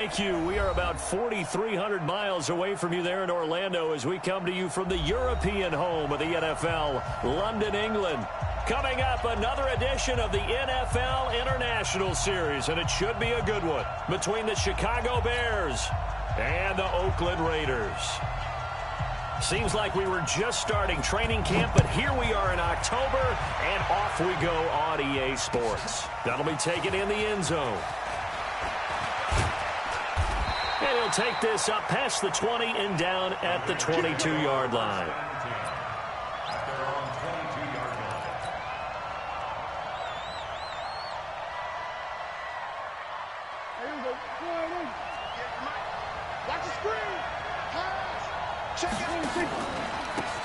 Thank you. We are about 4,300 miles away from you there in Orlando as we come to you from the European home of the NFL, London, England. Coming up, another edition of the NFL International Series, and it should be a good one, between the Chicago Bears and the Oakland Raiders. Seems like we were just starting training camp, but here we are in October, and off we go on EA Sports. That'll be taken in the end zone. And he'll take this up past the 20 and down at the 22-yard line.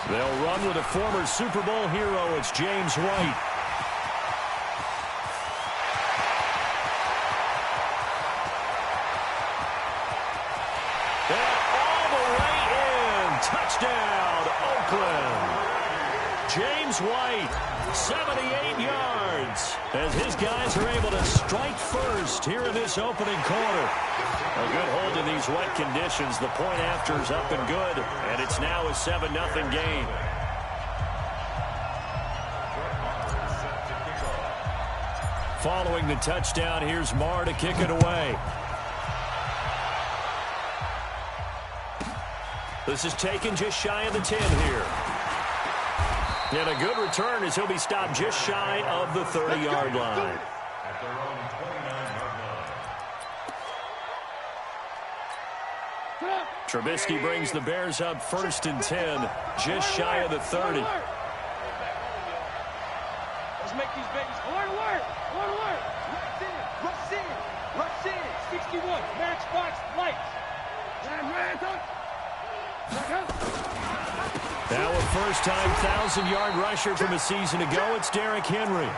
They'll run with a former Super Bowl hero. It's James White. Touchdown, Oakland. James White, 78 yards, as his guys are able to strike first here in this opening quarter. A good hold in these wet conditions. The point after is up and good, and it's now a 7-0 game. Following the touchdown, here's Marr to kick it away. This is taken just shy of the 10 here. And a good return as he'll be stopped just shy of the 30-yard line. Trubisky brings the Bears up 1st and 10, just shy of the 30. Let's make these babies. Alert, alert, alert, alert. Rush in, rush in, rush in. 61, matchbox, lights. Now a first-time 1,000-yard rusher from a season ago. It's Derrick Henry.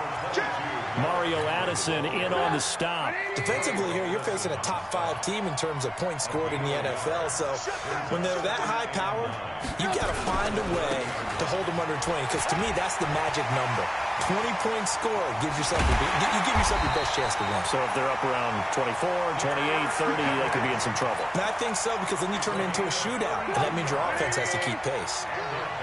Mario Addison in on the stop. Defensively here, you're facing a top-5 team in terms of points scored in the NFL. So when they're that high power, you got to find a way to hold them under 20. Because to me, that's the magic number. 20-point score gives yourself you give yourself your best chance to win. So if they're up around 24, 28, 30, they could be in some trouble. And I think so, because then you turn it into a shootout, and that means your offense has to keep pace.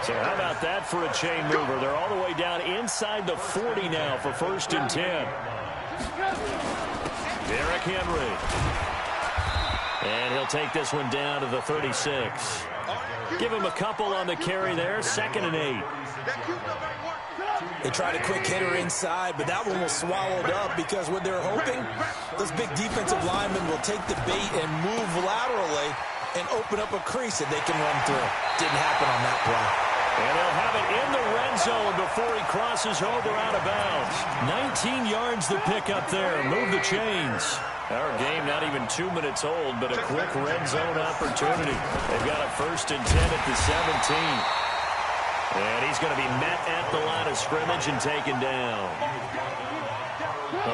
So how about that for a chain mover? They're all the way down inside the 40 now for 1st and 10. Derrick Henry. And he'll take this one down to the 36. Give him a couple on the carry there. 2nd and 8. They tried a quick hitter inside, but that one was swallowed up because what they're hoping, those big defensive linemen will take the bait and move laterally and open up a crease that they can run through. Didn't happen on that play. And they'll have it in the red zone before he crosses over out of bounds. 19 yards to pick up there. Move the chains. Our game not even 2 minutes old, but a quick red zone opportunity. They've got a 1st and 10 at the 17. And he's going to be met at the line of scrimmage and taken down.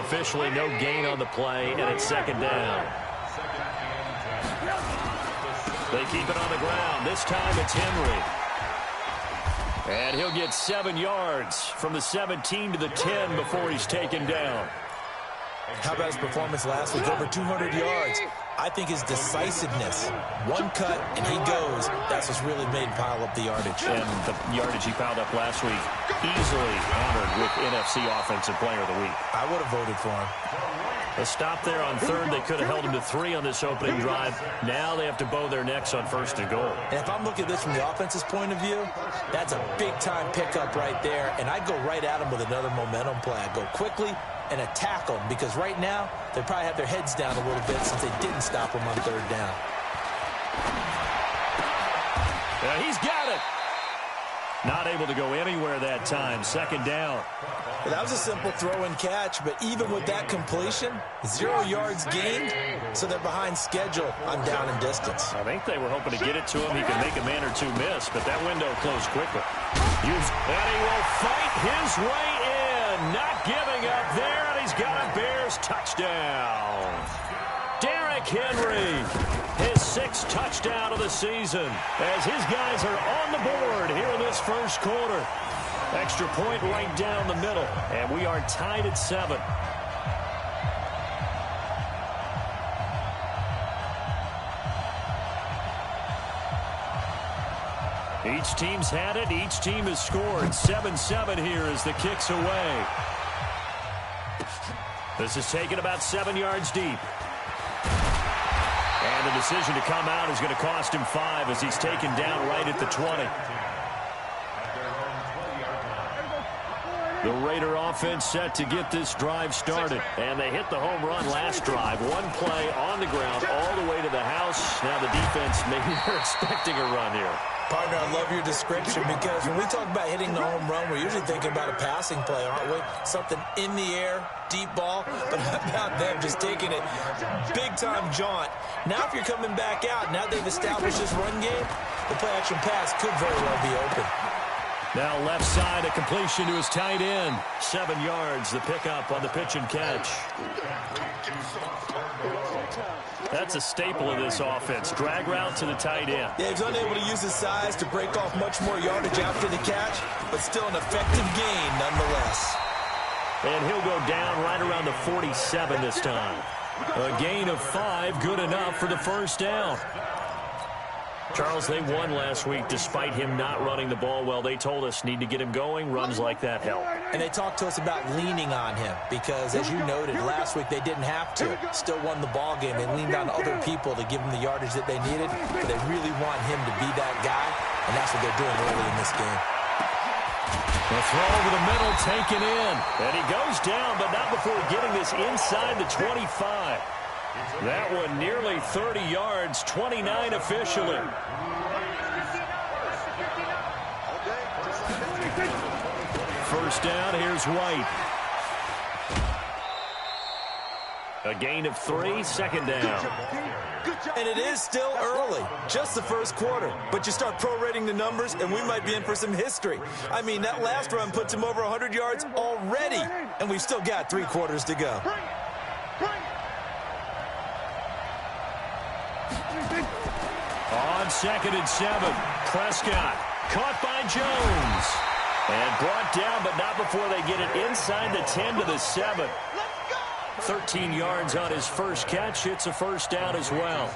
Officially no gain on the play, and it's 2nd down. They keep it on the ground. This time it's Henry. And he'll get 7 yards from the 17 to the 10 before he's taken down. How about his performance last week? Over 200 yards. I think his decisiveness. One cut, and he goes. That's what's really made him pile up the yardage. And the yardage he piled up last week, easily honored with NFC Offensive Player of the Week. I would have voted for him. A stop there on 3rd. They could have held him to 3 on this opening drive. Now they have to bow their necks on 1st and goal. And if I'm looking at this from the offense's point of view, that's a big-time pickup right there. And I'd go right at him with another momentum play. I'd go quickly and attack them, because right now they probably have their heads down a little bit since they didn't stop him on 3rd down. Yeah, he's got it. Not able to go anywhere that time. 2nd down. Well, that was a simple throw and catch, but even with that completion, 0 yards gained, so they're behind schedule on down and distance. I think they were hoping to get it to him. He could make a man or two miss, but that window closed quickly. And he will fight his way in. Not giving up there, and he's got a Bears touchdown. Derrick Henry, his 6th touchdown of the season, as his guys are on the board here in this 1st quarter. Extra point right down the middle, and we are tied at 7. Each team's had it. Each team has scored. 7-7 here as the kick's away. This is taken about 7 yards deep. And the decision to come out is going to cost him 5 as he's taken down right at the 20. The Raider offense set to get this drive started. And they hit the home run last drive. One play on the ground all the way to the house. Now the defense, maybe they're expecting a run here. Partner, I love your description because when we talk about hitting the home run, we're usually thinking about a passing play, aren't we? Something in the air, deep ball. But how about them just taking it big-time jaunt? Now if you're coming back out, now they've established this run game, the play-action pass could very well be open. Now left side, a completion to his tight end. 7 yards, the pickup on the pitch and catch. That's a staple of this offense. Drag route to the tight end. Yeah, he's unable to use his size to break off much more yardage after the catch, but still an effective gain nonetheless. And he'll go down right around the 47 this time. A gain of 5, good enough for the first down. Charles, they won last week despite him not running the ball well. They told us need to get him going. Runs like that help. And they talked to us about leaning on him because, as you noted, last week they didn't have to. Still won the ball game. They leaned on other people to give them the yardage that they needed. But they really want him to be that guy, and that's what they're doing early in this game. The throw over the middle taken in. And he goes down, but not before getting this inside the 25. That one nearly 30 yards, 29 officially. First down, here's White. A gain of 3, second down. And it is still early, just the first quarter. But you start prorating the numbers, and we might be in for some history. I mean, that last run puts him over 100 yards already, and we've still got 3 quarters to go. On 2nd and 7, Prescott caught by Jones. And brought down, but not before they get it inside the 10 to the 7. 13 yards on his first catch. It's a first down as well.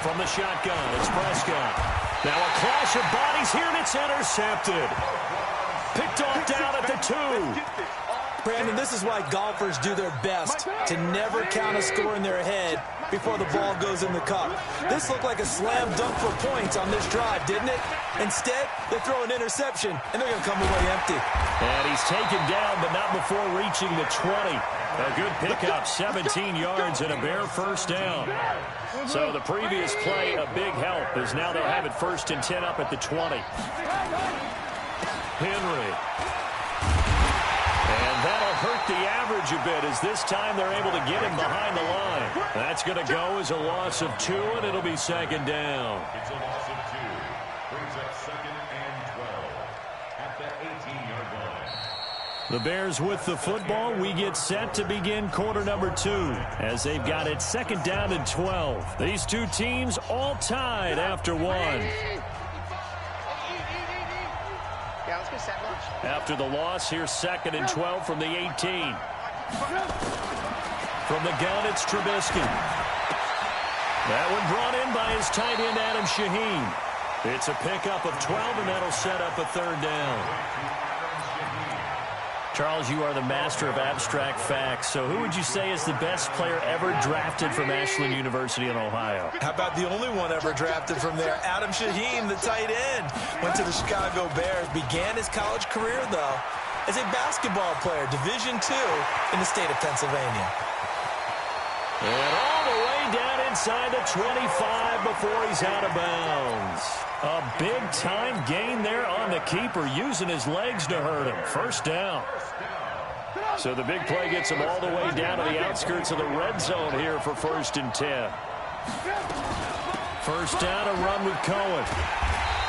From the shotgun, it's Prescott. Now a clash of bodies here, and it's intercepted. Picked off down at the 2. Brandon, this is why golfers do their best to never count a score in their head before the ball goes in the cup. This looked like a slam dunk for points on this drive, didn't it? Instead, they throw an interception, and they're going to come away empty. And he's taken down, but not before reaching the 20. A good pickup, 17 yards and a bare first down. So the previous play, a big help, as now they'll have it 1st and 10 up at the 20. Henry. And that'll hurt the average a bit as this time they're able to get him behind the line. That's going to go as a loss of 2, and it'll be second down. It's a loss of 2. Brings up 2nd and 12 at the 18-yard line. The Bears with the football. We get set to begin quarter number 2 as they've got it 2nd down and 12. These two teams all tied after 1. After the loss, here's 2nd and 12 from the 18. From the gun, it's Trubisky. That one brought in by his tight end, Adam Shaheen. It's a pickup of 12, and that'll set up a 3rd down. Charles, you are the master of abstract facts. So who would you say is the best player ever drafted from Ashland University in Ohio? How about the only one ever drafted from there? Adam Shaheen, the tight end. Went to the Chicago Bears. Began his college career, though, as a basketball player, Division II in the state of Pennsylvania. And all the way down inside the 25 before he's out of bounds. A big-time gain there on the keeper, using his legs to hurt him. First down. So the big play gets him all the way down to the outskirts of the red zone here for 1st and 10. First down, a run with Cohen.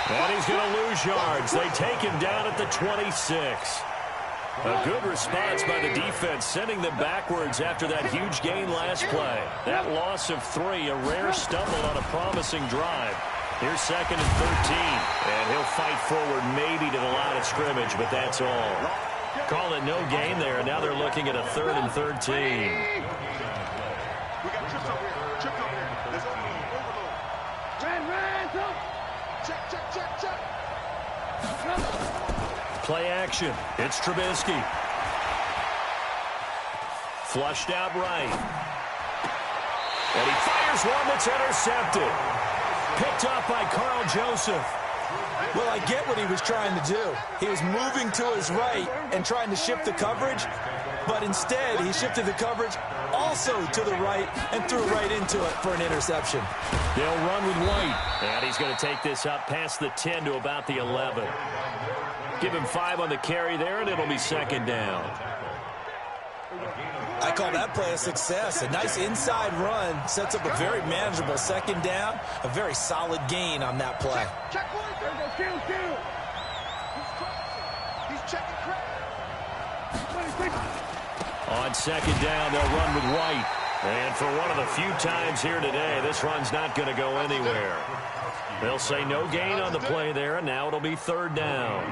And he's going to lose yards. They take him down at the 26. A good response by the defense, sending them backwards after that huge gain last play. That loss of 3, a rare stumble on a promising drive. Here's 2nd and 13. And he'll fight forward maybe to the line of scrimmage, but that's all. Call it no gain there. Now they're looking at a 3rd and 13. We got trips over here. Trips over here. There's overload. Ran, go. Check. Play action. It's Trubisky. Flushed out right. And he fires one that's intercepted. Picked up by Carl Joseph. Well, I get what he was trying to do. He was moving to his right and trying to shift the coverage, but instead he shifted the coverage also to the right and threw right into it for an interception. They'll run with White. And he's going to take this up past the 10 to about the 11. Give him 5 on the carry there, and it'll be 2nd down. I call that play a success. A nice inside run sets up a very manageable 2nd down. A very solid gain on that play. Check one. Kill. He's checking crack. On 2nd down, they'll run with White. And for one of the few times here today, this run's not going to go anywhere. They'll say no gain on the play there, and now it'll be 3rd down.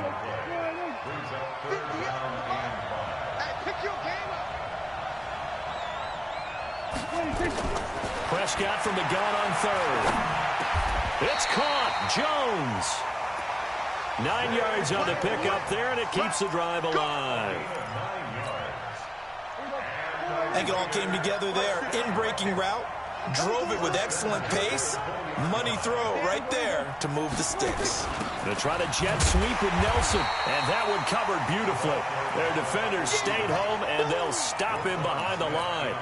Prescott from the gun on 3rd. It's caught. Jones. 9 yards on the pickup there, and it keeps the drive alive. I think it all came together there. In-breaking route. Drove it with excellent pace. Money throw right there to move the sticks. They'll try to jet sweep with Nelson, and that one covered beautifully. Their defenders stayed home, and they'll stop him behind the line.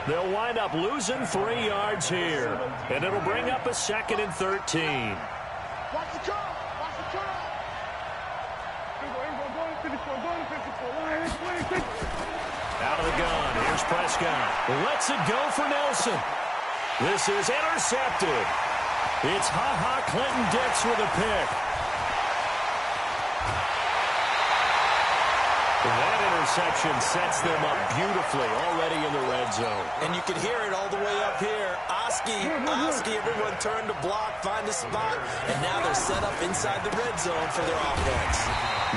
They'll wind up losing 3 yards here, and it'll bring up a 2nd and 13. Watch the curl. Out of the gun, here's Prescott. Lets it go for Nelson. This is intercepted. It's Ha-Ha Clinton-Dix with a pick. That interception sets them up beautifully already in the red zone. And you can hear it all the way up here. Oski, everyone turned to block, find a spot, and now they're set up inside the red zone for their offense.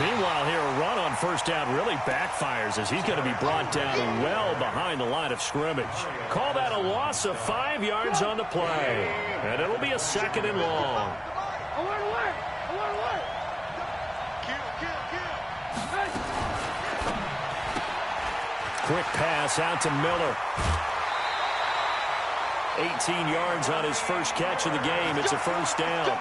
Meanwhile, here, a run on 1st down really backfires as he's going to be brought down well behind the line of scrimmage. Call that a loss of 5 yards on the play. And it'll be a 2nd and long. Alert. Quick pass out to Miller. 18 yards on his first catch of the game. It's a 1st down.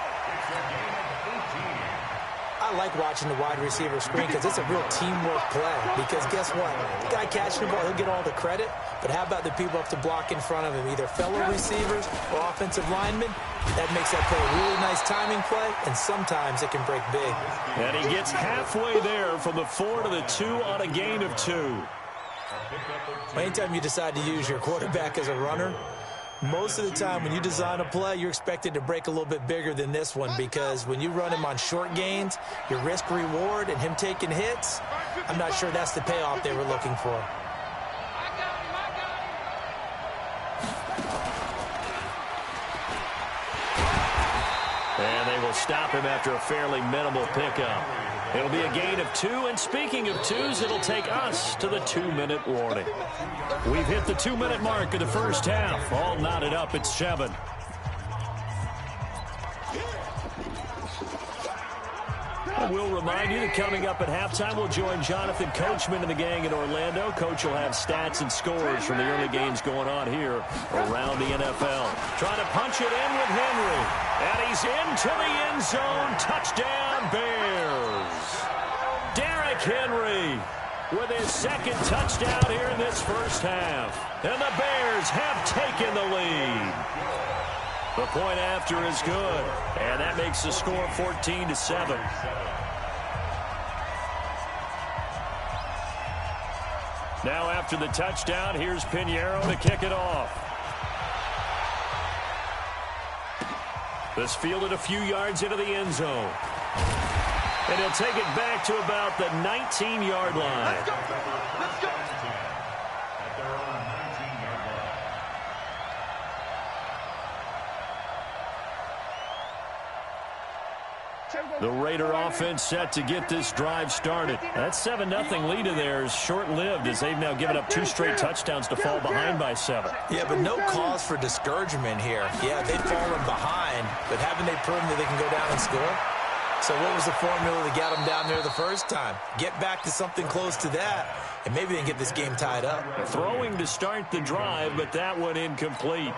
I like watching the wide receiver screen because it's a real teamwork play. Because guess what? The guy catching the ball, he'll get all the credit. But how about the people up to block in front of him, either fellow receivers or offensive linemen? That makes that play a really nice timing play, and sometimes it can break big. And he gets halfway there from the 4 to the 2 on a gain of 2. Anytime you decide to use your quarterback as a runner, most of the time when you design a play, you're expected to break a little bit bigger than this one, because when you run him on short gains, your risk-reward and him taking hits, I'm not sure that's the payoff they were looking for. And they will stop him after a fairly minimal pickup. It'll be a gain of 2, and speaking of 2s, it'll take us to the 2-minute warning. We've hit the 2-minute mark of the first half. All knotted up at 7. And we'll remind you that coming up at halftime, we'll join Jonathan Coachman and the gang in Orlando. Coach will have stats and scores from the early games going on here around the NFL. Trying to punch it in with Henry. And he's into the end zone. Touchdown, Bears. Derrick Henry with his 2nd touchdown here in this first half. And the Bears have taken the lead. The point after is good. And that makes the score 14-7. Now after the touchdown, here's Pinheiro to kick it off. This fielded a few yards into the end zone. And he'll take it back to about the 19-yard line. Let's go. The Raider offense set to get this drive started. That 7-0 lead of theirs short-lived as they've now given up 2 straight touchdowns to fall behind by 7. Yeah, but no cause for discouragement here. Yeah, they've fallen behind, but haven't they proven that they can go down and score? So what was the formula that got them down there the first time? Get back to something close to that, and maybe they can get this game tied up. Throwing to start the drive, but that one incomplete.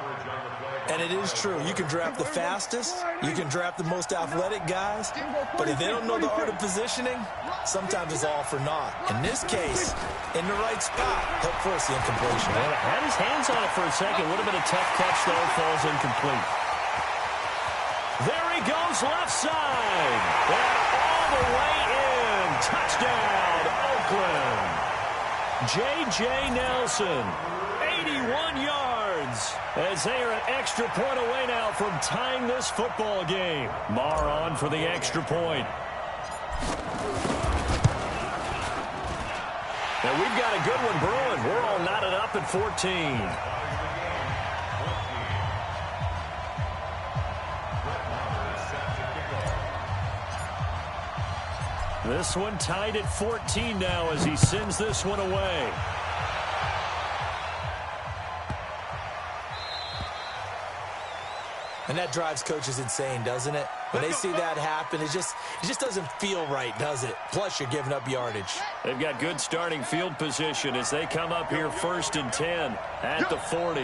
And it is true. You can draft the fastest. You can draft the most athletic guys. But if they don't know the art of positioning, sometimes it's all for naught. In this case, in the right spot, help force the incompletion. Well, had his hands on it for a second. Would have been a tough catch, though. Falls incomplete. There he goes, left side. And all the way in. Touchdown, Oakland. J.J. Nelson, 81 yards. As they are an extra point away now from tying this football game. Marr on for the extra point. And we've got a good one brewing. We're all knotted up at 14. This one tied at 14 now as he sends this one away. And that drives coaches insane, doesn't it? When they see that happen, it just doesn't feel right, does it? Plus, you're giving up yardage. They've got good starting field position as they come up here 1st and 10 at the 40.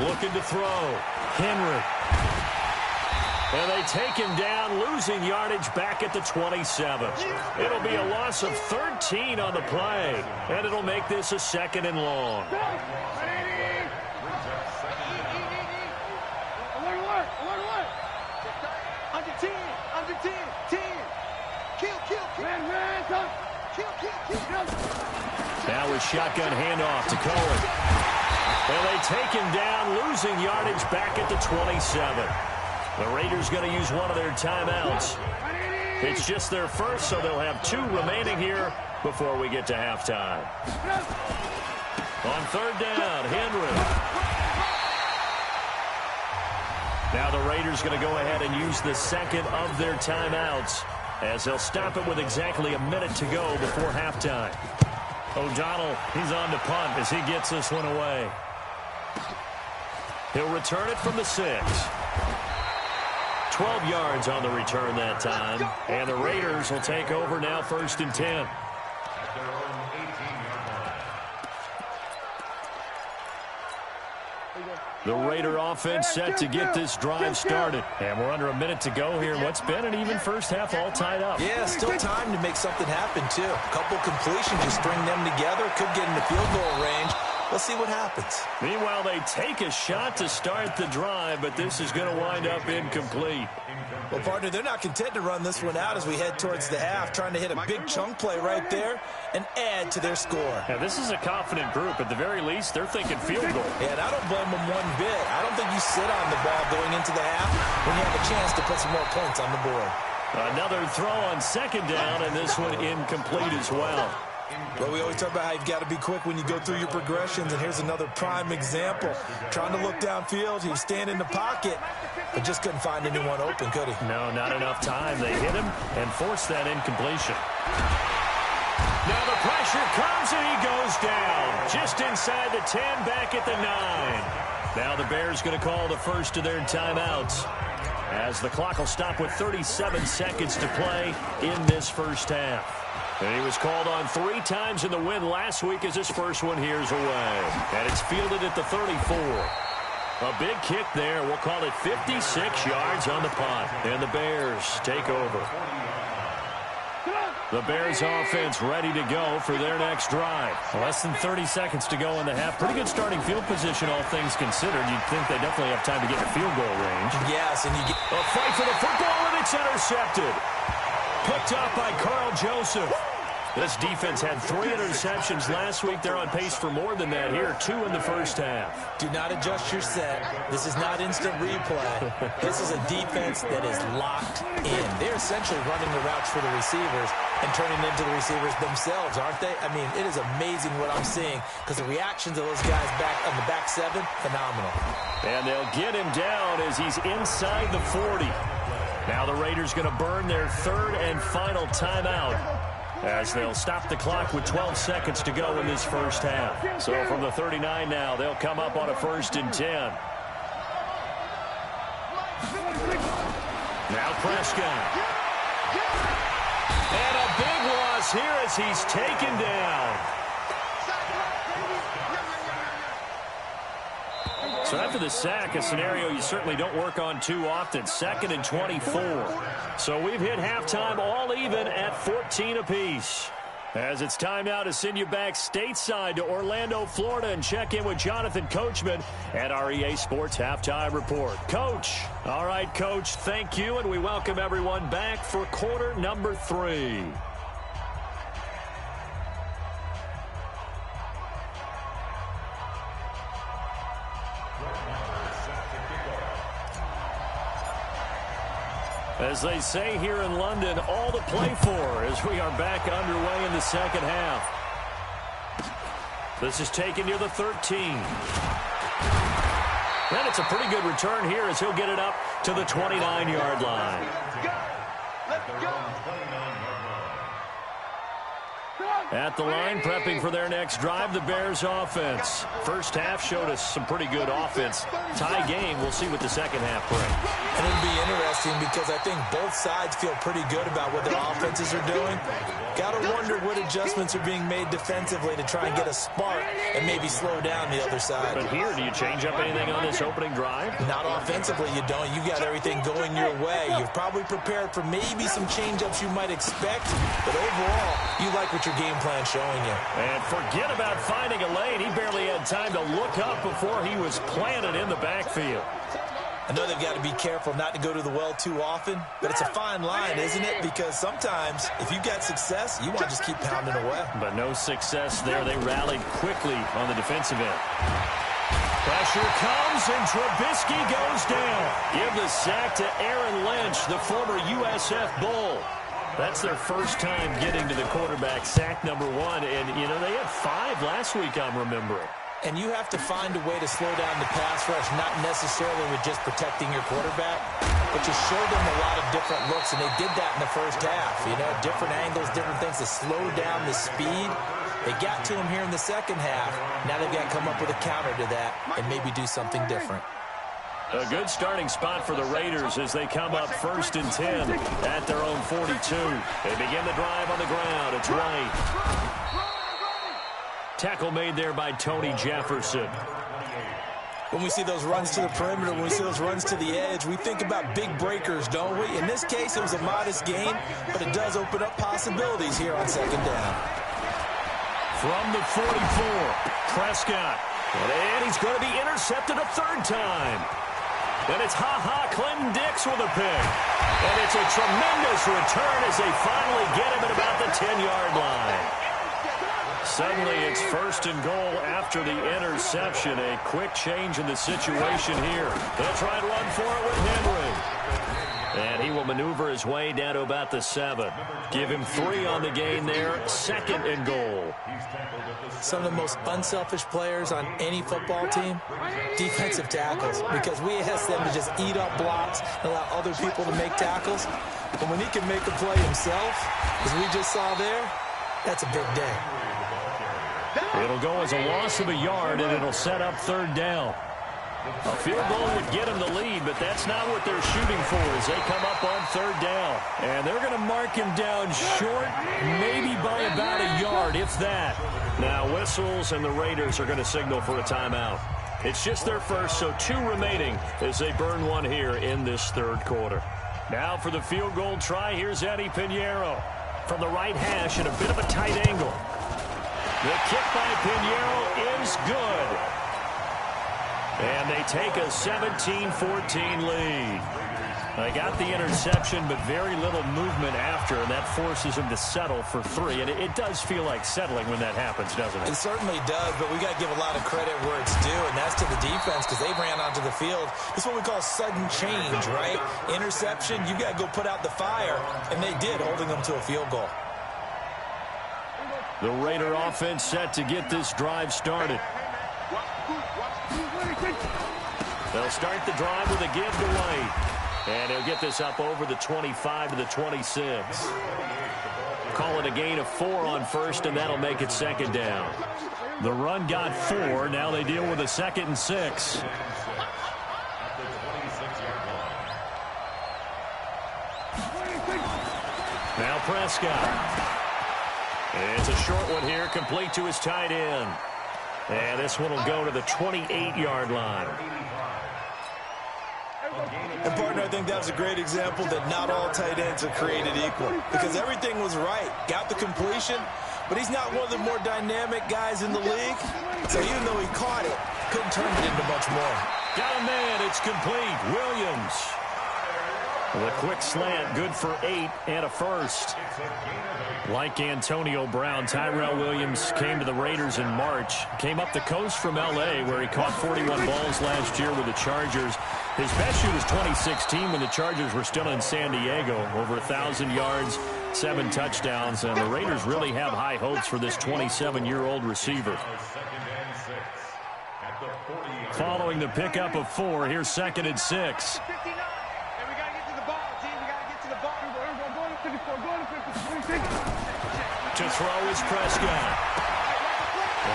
Looking to throw. Henry. And they take him down, losing yardage back at the 27. It'll be a loss of 13 on the play, and it'll make this a 2nd and long. Under 10, 10. Kill. Now a shotgun handoff to Cohen. And they take him down, losing yardage back at the 27. The Raiders going to use one of their timeouts. It's just their first, so they'll have 2 remaining here before we get to halftime. On 3rd down, Henry. Now the Raiders going to go ahead and use the 2nd of their timeouts as they'll stop it with exactly a minute to go before halftime. O'Donnell, he's on to punt as he gets this one away. He'll return it from the 6. 12 yards on the return that time. And the Raiders will take over now 1st and 10. The Raider offense set to get this drive started. And we're under a minute to go here. What's been an even first half all tied up. Yeah, still time to make something happen, too. A couple completions, just string them together. Could get in the field goal range. Let's see what happens. Meanwhile, they take a shot to start the drive, but this is going to wind up incomplete. Well, partner, they're not content to run this one out as we head towards the half, trying to hit a big chunk play right there and add to their score. Now, this is a confident group. At the very least, they're thinking field goal. Yeah, and I don't blame them one bit. I don't think you sit on the ball going into the half when you have a chance to put some more points on the board. Another throw on 2nd down, and this one incomplete as well. Well, we always talk about how you've got to be quick when you go through your progressions, and here's another prime example. Trying to look downfield, he was standing in the pocket, but just couldn't find anyone open, could he? No, not enough time. They hit him and forced that incompletion. Now the pressure comes, and he goes down. Just inside the 10, back at the 9. Now the Bears going to call the first of their timeouts, as the clock will stop with 37 seconds to play in this first half. And he was called on 3 times in the win last week as his first one here's away. And it's fielded at the 34. A big kick there. We'll call it 56 yards on the punt. And the Bears take over. The Bears offense ready to go for their next drive. Less than 30 seconds to go in the half. Pretty good starting field position, all things considered. You'd think they definitely have time to get in field goal range. Yes, and you get a fight for the football, and it's intercepted. Picked up by Carl Joseph. This defense had 3 interceptions last week. They're on pace for more than that here, 2 in the first half. Do not adjust your set. This is not instant replay. This is a defense that is locked in. They're essentially running the routes for the receivers and turning into the receivers themselves, aren't they? I mean, it is amazing what I'm seeing because the reactions of those guys back on the back 7, phenomenal. And they'll get him down as he's inside the 40. Now the Raiders going to burn their 3rd and final timeout, as they'll stop the clock with 12 seconds to go in this first half. So from the 39 now, they'll come up on a 1st and 10. Now Prescott. And a big loss here as he's taken down. So after the sack, a scenario you certainly don't work on too often. 2nd and 24. So we've hit halftime all even at 14 apiece. As it's time now to send you back stateside to Orlando, Florida, and check in with Jonathan Coachman at our EA Sports Halftime Report. Coach. All right, Coach, thank you, and we welcome everyone back for quarter number 3. As they say here in London, all to play for as we are back underway in the second half. This is taken near the 13. And it's a pretty good return here as he'll get it up to the 29-yard line. Let's go. At the line, prepping for their next drive, the Bears offense. First half showed us some pretty good offense. Tie game, we'll see what the second half brings. And it'll be interesting because I think both sides feel pretty good about what their offenses are doing. Got to wonder what adjustments are being made defensively to try and get a spark and maybe slow down the other side. But here, do you change up anything on this opening drive? Not offensively, you don't. You've got everything going your way. You're probably prepared for maybe some change-ups you might expect, but overall, you like what your game plan showing you. And forget about finding a lane. He barely had time to look up before he was planted in the backfield. I know they've got to be careful not to go to the well too often, but it's a fine line, isn't it? Because sometimes, if you've got success, you want to just keep pounding away. But no success there. They rallied quickly on the defensive end. Pressure comes, and Trubisky goes down. Give the sack to Aaron Lynch, the former USF Bull. That's their first time getting to the quarterback, sack number 1. And, you know, they had 5 last week, I'm remembering. And you have to find a way to slow down the pass rush, not necessarily with just protecting your quarterback, but you show them a lot of different looks, and they did that in the first half. You know, different angles, different things to slow down the speed. They got to him here in the second half. Now they've got to come up with a counter to that and maybe do something different. A good starting spot for the Raiders as they come up 1st and 10 at their own 42. They begin the drive on the ground. It's right. Tackle made there by Tony Jefferson. When we see those runs to the perimeter, when we see those runs to the edge, we think about big breakers, don't we? In this case, it was a modest gain, but it does open up possibilities here on second down. From the 44, Prescott. And he's going to be intercepted a 3rd time. And it's Clinton Dix with a pick. And it's a tremendous return as they finally get him at about the 10-yard line. Suddenly it's 1st and goal after the interception. A quick change in the situation here. They'll try and run for it with Henry. And he will maneuver his way down to about the 7. Give him 3 on the gain there. 2nd and goal. Some of the most unselfish players on any football team, defensive tackles, because we ask them to just eat up blocks and allow other people to make tackles. But when he can make a play himself, as we just saw there, that's a big day. It'll go as a loss of a yard, and it'll set up 3rd down. A field goal would get them the lead, but that's not what they're shooting for as they come up on 3rd down. And they're going to mark him down short, maybe by about a yard, if that. Now whistles, and the Raiders are going to signal for a timeout. It's just their first, so 2 remaining as they burn 1 here in this 3rd quarter. Now for the field goal try, here's Eddie Pinheiro from the right hash at a bit of a tight angle. The kick by Pinheiro is good. And they take a 17-14 lead. They got the interception, but very little movement after, and that forces him to settle for 3. And it does feel like settling when that happens, doesn't it? It certainly does, but we got to give a lot of credit where it's due, and that's to the defense because they ran onto the field. It's what we call sudden change, right? Interception, you got to go put out the fire, and they did, holding them to a field goal. The Raider offense set to get this drive started. They'll start the drive with a give to White. And he'll get this up over the 25 to the 26. Call it a gain of 4 on first, and that'll make it second down. The run got 4. Now they deal with a 2nd and 6. Now Prescott. It's a short one here, complete to his tight end. And this one will go to the 28-yard line. And, partner, I think that was a great example that not all tight ends are created equal because everything was right. Got the completion, but he's not one of the more dynamic guys in the league. So even though he caught it, couldn't turn it into much more. Got a man. It's complete. Williams. The quick slant, good for 8 and a first. Like Antonio Brown, Tyrell Williams came to the Raiders in March. Came up the coast from L.A. where he caught 41 balls last year with the Chargers. His best shoot was 2016 when the Chargers were still in San Diego. Over 1,000 yards, 7 touchdowns, and the Raiders really have high hopes for this 27-year-old receiver. Following the pickup of 4, here's 2nd and 6. To throw is Prescott.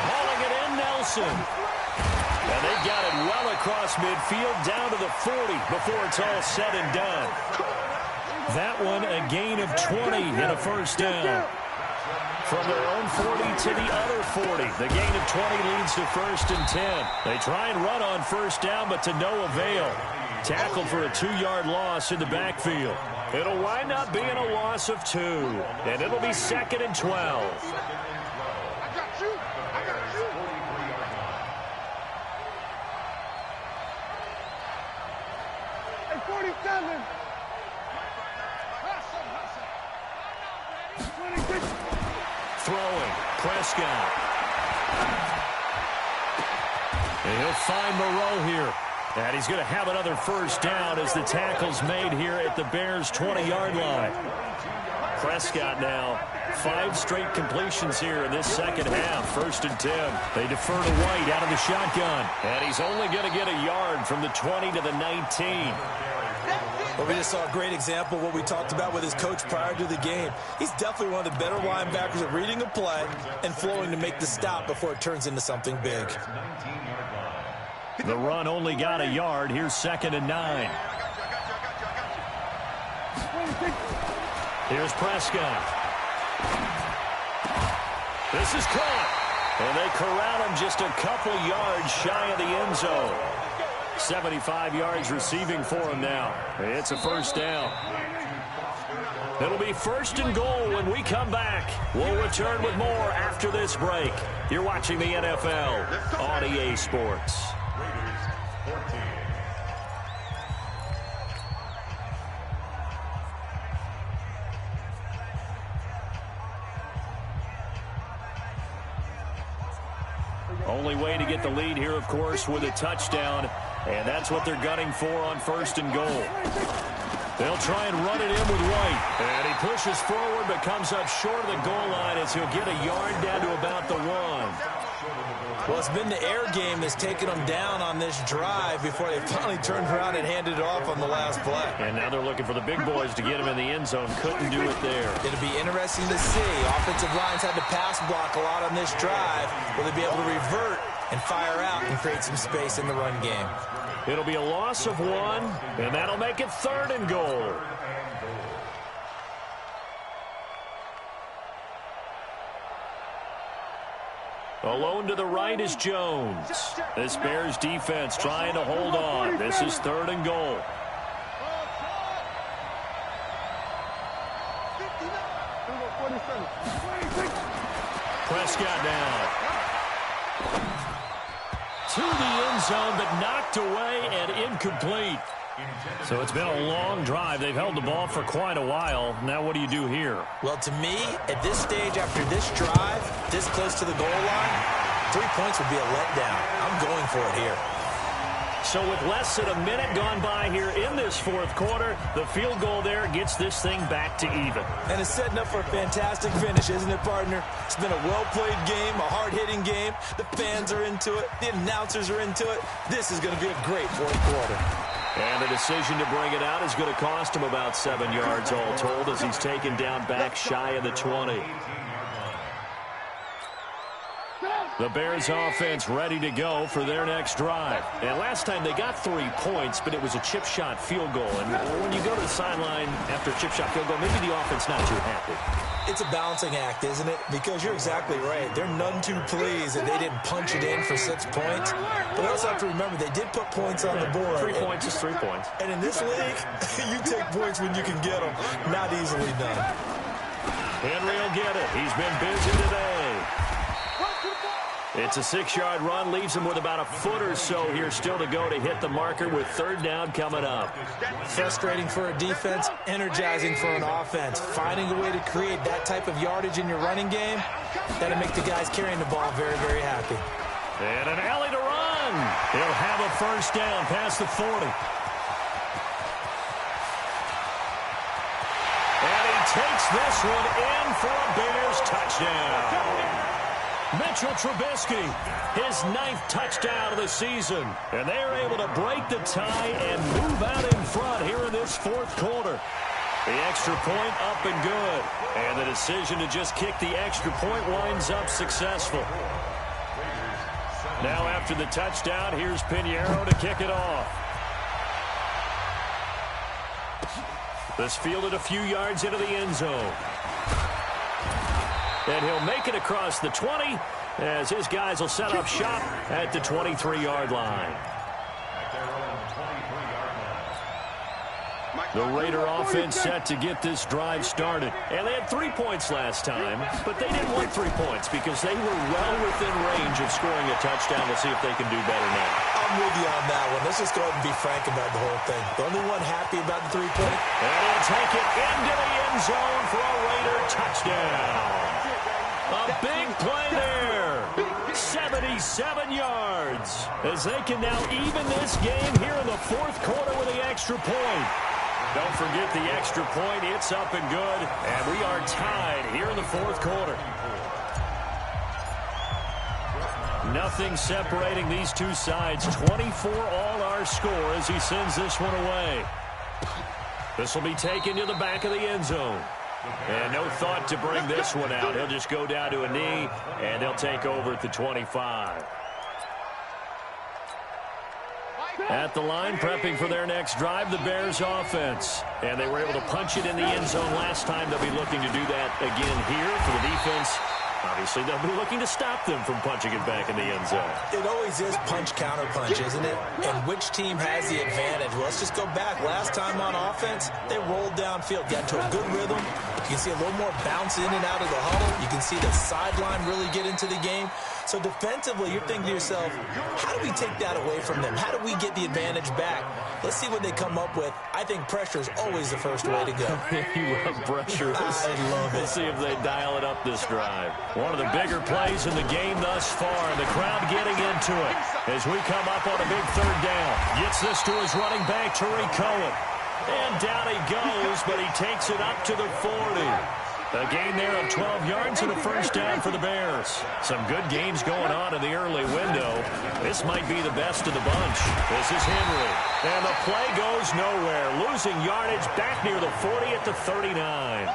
Hauling it in, Nelson. And they got it well across midfield down to the 40 before it's all said and done. That one a gain of 20 and a first down. From their own 40 to the other 40. The gain of 20 leads to 1st and 10. They try and run on first down, but to no avail. Tackled for a 2-yard loss in the backfield. It'll wind up being a loss of 2. And it'll be 2nd and 12. Throwing, Prescott. And he'll find Moreau here. And he's going to have another first down as the tackle's made here at the Bears' 20-yard line. Prescott now, 5 straight completions here in this second half. 1st and 10. They defer to White out of the shotgun. And he's only going to get a yard from the 20 to the 19. Well, we just saw a great example of what we talked about with his coach prior to the game. He's definitely one of the better linebackers at reading a play and flowing to make the stop before it turns into something big. The run only got a yard. Here's 2nd and 9. Here's Prescott. This is caught. And they corral him just a couple yards shy of the end zone. 75 yards receiving for him now. It's a first down. It'll be 1st and goal when we come back. We'll return with more after this break. You're watching the NFL on EA Sports. Only way to get the lead here, of course, with a touchdown. And that's what they're gunning for on 1st and goal. They'll try and run it in with White. And he pushes forward but comes up short of the goal line as he'll get a yard down to about the 1. Well, it's been the air game that's taken them down on this drive before they finally turned around and handed it off on the last play. And now they're looking for the big boys to get him in the end zone. Couldn't do it there. It'll be interesting to see. Offensive lines had to pass block a lot on this drive. Will they be able to revert and fire out and create some space in the run game? It'll be a loss of 1, and that'll make it 3rd and goal. Alone to the right is Jones. This Bears defense trying to hold on. This is 3rd and goal. Prescott now. To the end zone, but knocked away and incomplete. So it's been a long drive. They've held the ball for quite a while. Now what do you do here? Well, to me, at this stage, after this drive, this close to the goal line, 3 points would be a letdown. I'm going for it here. So with less than a minute gone by here in this fourth quarter, the field goal there gets this thing back to even. And it's setting up for a fantastic finish, isn't it, partner? It's been a well-played game, a hard-hitting game. The fans are into it. The announcers are into it. This is going to be a great fourth quarter. And the decision to bring it out is going to cost him about 7 yards all told as he's taken down back shy of the 20. The Bears offense ready to go for their next drive. And last time they got 3 points, but it was a chip shot field goal. And when you go to the sideline after a chip shot field goal, maybe the offense not too happy. It's a balancing act, isn't it? Because you're exactly right. They're none too pleased that they didn't punch it in for 6 points. But they also have to remember they did put points on the board. 3 points is 3 points. And in this league, you take points when you can get them. Not easily done. Henry will get it. He's been busy today. It's a 6-yard run, leaves him with about a foot or so here still to go to hit the marker with third down coming up. Frustrating for a defense, energizing for an offense. Finding a way to create that type of yardage in your running game, that'll make the guys carrying the ball very, very happy. And an alley to run. He'll have a first down past the 40. And he takes this one in for a Bears touchdown. Mitchell Trubisky, his 9th touchdown of the season. And they are able to break the tie and move out in front here in this fourth quarter. The extra point up and good. And the decision to just kick the extra point winds up successful. Now after the touchdown, here's Pinheiro to kick it off. This fielded a few yards into the end zone. And he'll make it across the 20 as his guys will set up shop at the 23-yard line. The Raider offense set to get this drive started. And they had 3 points last time, but they didn't want 3 points because they were well within range of scoring a touchdown. We'll see if they can do better now. I'm with you on that one. Let's just go ahead and be frank about the whole thing. The only one happy about the 3-point. And he'll take it into the end zone for a Raider touchdown. A big play there. 77 yards. As they can now even this game here in the fourth quarter with the extra point. Don't forget the extra point. It's up and good. And we are tied here in the fourth quarter. Nothing separating these two sides. 24 all our score as he sends this one away. This will be taken to the back of the end zone. And no thought to bring this one out. He'll just go down to a knee, and they'll take over at the 25. At the line, prepping for their next drive, the Bears offense. And they were able to punch it in the end zone last time. They'll be looking to do that again here for the defense. Obviously, they'll be looking to stop them from punching it back in the end zone. It always is punch-counter-punch, isn't it? And which team has the advantage? Well, let's just go back. Last time on offense, they rolled downfield, got to a good rhythm. You can see a little more bounce in and out of the huddle. You can see the sideline really get into the game. So defensively, you're thinking to yourself, how do we take that away from them? How do we get the advantage back? Let's see what they come up with. I think pressure is always the first way to go. You love pressure. I love it. We'll see if they dial it up this drive. One of the bigger plays in the game thus far, and the crowd getting into it as we come up on a big third down. Gets this to his running back, Tariq Cohen. And down he goes, but he takes it up to the 40. A gain there of 12 yards and a first down for the Bears. Some good games going on in the early window. This might be the best of the bunch. This is Henry. And the play goes nowhere. Losing yardage back near the 40 at the 39.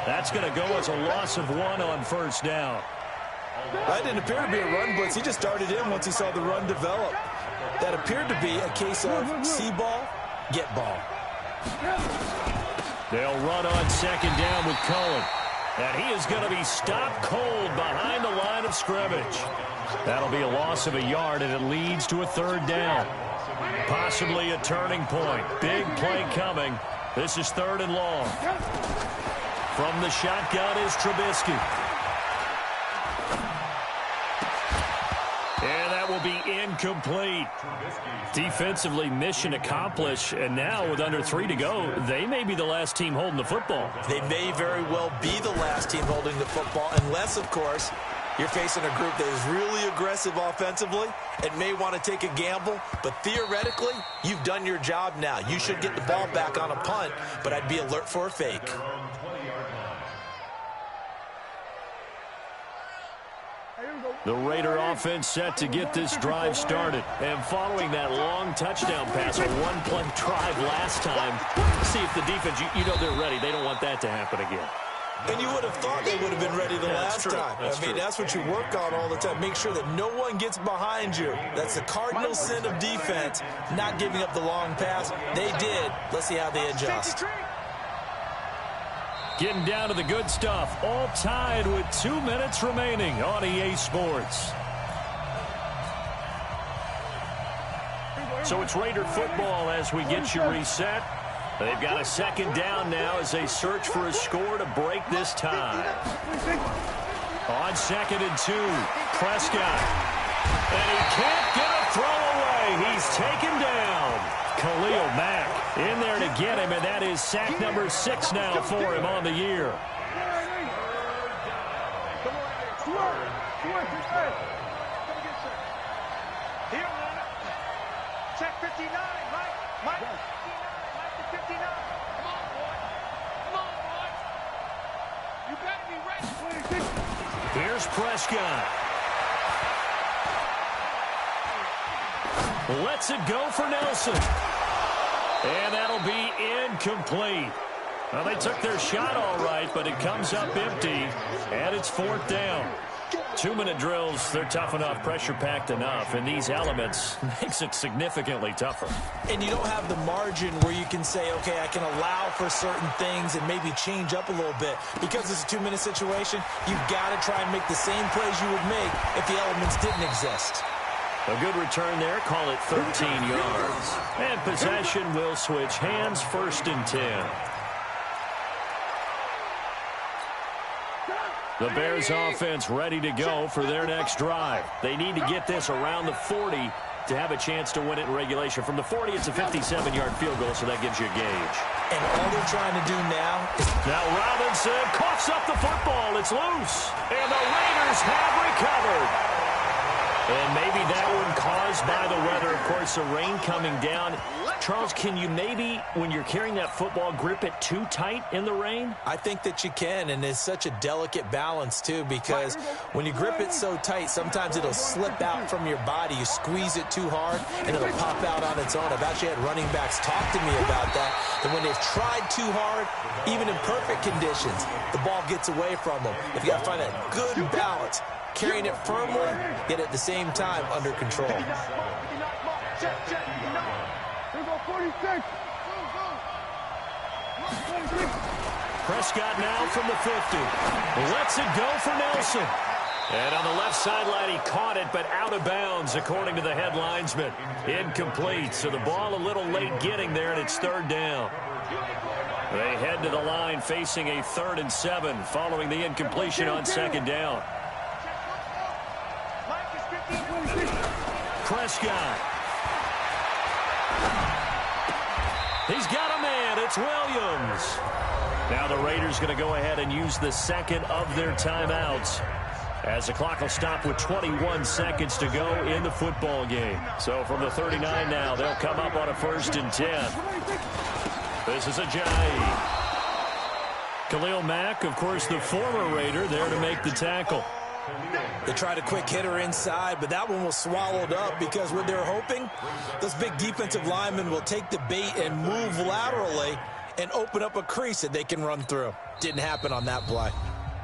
That's going to go as a loss of 1 on first down. That didn't appear to be a run blitz. He just started in once he saw the run develop. That appeared to be a case of see ball, get ball. They'll run on second down with Cohen. And he is going to be stopped cold behind the line of scrimmage. That'll be a loss of a yard, and it leads to a third down. Possibly a turning point. Big play coming. This is third and long. From the shotgun is Trubisky. And that will be incomplete. Defensively, mission accomplished, and now with under 3 to go, they may be the last team holding the football. They may very well be the last team holding the football, unless, of course, you're facing a group that is really aggressive offensively and may want to take a gamble, but theoretically, you've done your job now. You should get the ball back on a punt, but I'd be alert for a fake. The Raider offense set to get this drive started. And following that long touchdown pass, a one-play drive last time, see if the defense, you know they're ready. They don't want that to happen again. And you would have thought they would have been ready the last time. That's what you work on all the time. Make sure that no one gets behind you. That's the cardinal sin of defense, not giving up the long pass. They did. Let's see how they adjust. Getting down to the good stuff. All tied with 2 minutes remaining on EA Sports. So it's Raider football as we get you reset. They've got a second down now as they search for a score to break this tie. On 2nd and 2, Prescott. And he can't get a throw away. He's taken down. Khalil Mack in there to get him, and that is sack number 6 now for him on the year. Check 59, Mike. 59. Come on, boy. You got to be ready. Here's Prescott. Lets it go for Nelson. And that'll be incomplete. Well, they took their shot all right, but it comes up empty, and it's 4th down. 2-minute drills, they're tough enough, pressure-packed enough, and these elements makes it significantly tougher. And you don't have the margin where you can say, okay, I can allow for certain things and maybe change up a little bit. Because it's a 2-minute situation, you've got to try and make the same plays you would make if the elements didn't exist. A good return there, call it 13 yards. And possession will switch hands, 1st and 10. The Bears offense ready to go for their next drive. They need to get this around the 40 to have a chance to win it in regulation. From the 40, it's a 57-yard field goal, so that gives you a gauge. And all they're trying to do now is... Now Robinson coughs up the football. It's loose. And the Raiders have recovered. And maybe that one caused by the weather. Of course, the rain coming down. Charles, can you maybe, when you're carrying that football, grip it too tight in the rain? I think that you can, and it's such a delicate balance, too, because when you grip it so tight, sometimes it'll slip out from your body. You squeeze it too hard, and it'll pop out on its own. I've actually had running backs talk to me about that when they've tried too hard, even in perfect conditions, the ball gets away from them. If you got to find that good balance, carrying it firmly, yet at the same time under control. Prescott now from the 50. Lets it go for Nelson. And on the left sideline, he caught it, but out of bounds, according to the head linesman. Incomplete, so the ball a little late getting there, and it's 3rd down. They head to the line facing a 3rd and 7 following the incompletion on 2nd down. Prescott. He's got a man. It's Williams. Now the Raiders going to go ahead and use the 2nd of their timeouts, as the clock will stop with 21 seconds to go in the football game. So from the 39 now, they'll come up on a 1st and 10. This is Ajayi. Khalil Mack, of course, the former Raider, there to make the tackle. They tried a quick hitter inside, but that one was swallowed up because what they're hoping, those big defensive linemen will take the bait and move laterally and open up a crease that they can run through. Didn't happen on that play.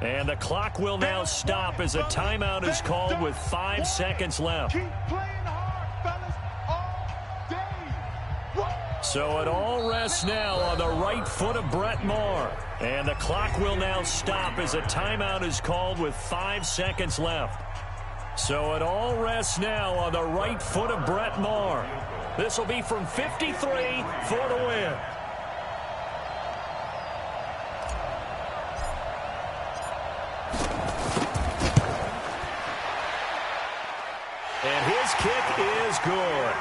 And the clock will now stop as a timeout is called with 5 seconds left. Keep playing hard, fellas, all day. So it all rests now on the right foot of Brett Maher. And the clock will now stop as a timeout is called with 5 seconds left. So it all rests now on the right foot of Brett Maher. This will be from 53 for the win. And his kick is good.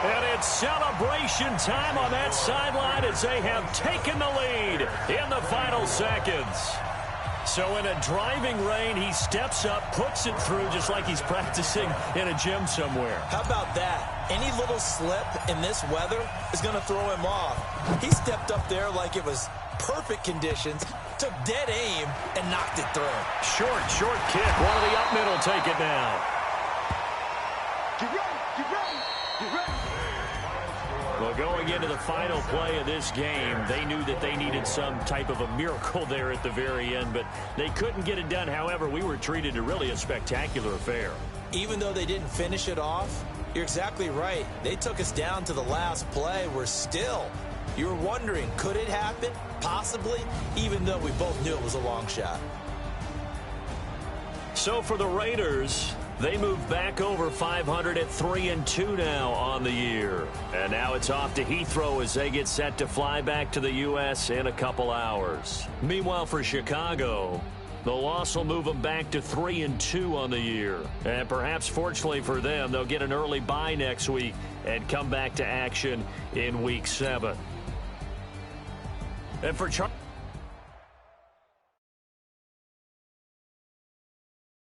And it's celebration time on that sideline as they have taken the lead in the final seconds. So in a driving rain, he steps up, puts it through just like he's practicing in a gym somewhere. How about that? Any little slip in this weather is going to throw him off. He stepped up there like it was perfect conditions, took dead aim, and knocked it through. Short kick. One of the up middle take it now. Get ready, get ready, get ready. Well, going into the final play of this game, they knew that they needed some type of a miracle there at the very end, but they couldn't get it done. However, we were treated to really a spectacular affair. Even though they didn't finish it off, you're exactly right. They took us down to the last play. We're still, you were wondering, could it happen? Possibly, even though we both knew it was a long shot. So for the Raiders, they move back over 500 at 3-2 now on the year. And now it's off to Heathrow as they get set to fly back to the U.S. in a couple hours. Meanwhile, for Chicago, the loss will move them back to 3-2 on the year. And perhaps fortunately for them, they'll get an early bye next week and come back to action in Week 7. And for Charles.